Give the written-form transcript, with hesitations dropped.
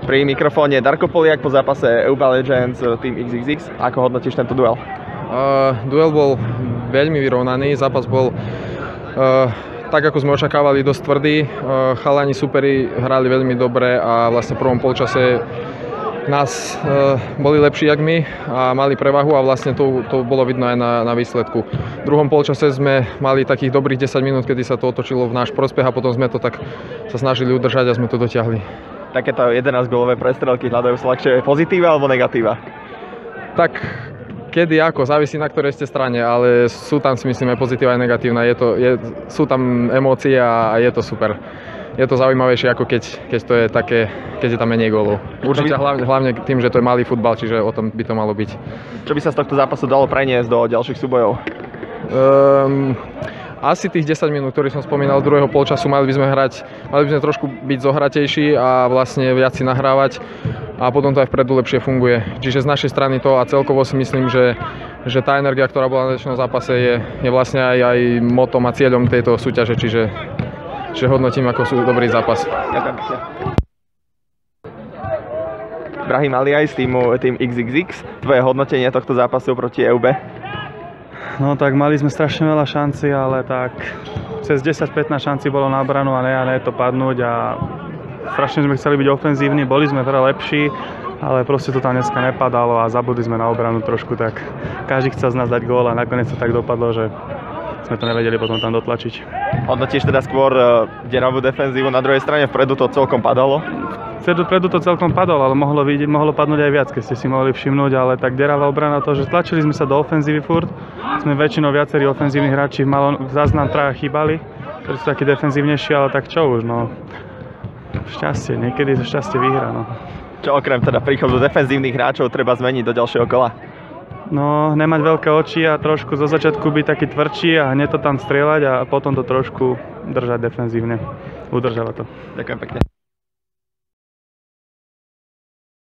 Pri mikrofóne Darko Poliak po zápase EUBA Legends Team XXX. Ako hodnotíš tento duel? Duel bol veľmi vyrovnaný, zápas bol tak ako sme očakávali dosť tvrdý. Chalani superi hrali veľmi dobre a vlastne v prvom polčase nás boli lepší jak my a mali prevahu a vlastne to bolo vidno aj na výsledku. V druhom polčase sme mali takých dobrých 10 minút, kedy sa to otočilo v náš prospech a potom sme to tak sa snažili udržať a sme to dotiahli. Takéto 11-gólové prestrelky hľadajú sa ľahšie pozitíva alebo negatíva? Tak kedy ako, závisí na ktorej ste strane, ale sú tam si myslím aj pozitíva aj negatívna. Sú tam emócie a je to super. Je to zaujímavejšie ako keď to je také, keď je tam menej gólov. Určite hlavne tým, že to je malý futbal, čiže o tom by to malo byť. Čo by sa z tohto zápasu dalo preniesť do ďalších súbojov? Asi tých 10 minút, ktorých som spomínal z druhého polčasu, mali by sme trošku byť zohratejší a vlastne viac si nahrávať a potom to aj vpredu lepšie funguje. Čiže z našej strany to a celkovo si myslím, že tá energia, ktorá bola na dnešnom zápase je vlastne aj motom a cieľom tejto súťaže, čiže hodnotím ako dobrý zápas. Ďakujem. Brahim Aliaj z týmu Team XXX, tvoje hodnotenie tohto zápasu proti EUB? No tak mali sme strašne veľa šancí, ale tak cez 10-15 šancí bolo na obranu a ne to padnúť a strašne sme chceli byť ofenzívni, boli sme teda lepší, ale proste to tam dneska nepadalo a zabudli sme na obranu trošku, tak každý chcel z nás dať gól a nakoniec to tak dopadlo, že sme to nevedeli potom tam dotlačiť. Hodnotíš teda skôr deravú defenzívu, na druhej strane vpredu to celkom padalo? Vpredu to celkom padalo, ale mohlo padnúť aj viac, keď ste si mohli všimnúť, ale tak deravá obrana to, že tlačili sme sa do ofenzívy furt. Sme väčšinou viacerí ofenzívni hráči, zás nám traja chýbali, ktorí sú takí defenzívnejší, ale tak čo už, no. Šťastie, niekedy to šťastie vyhrá, no. Čo okrem teda príchodu defenzívnych hráčov treba zmeniť do ďalšieho kola? No, nemať veľké oči a trošku zo začiatku byť taký tvrdší a hneď to tam strieľať a potom to trošku držať defenzívne. Udržala to. Ďakujem pekne.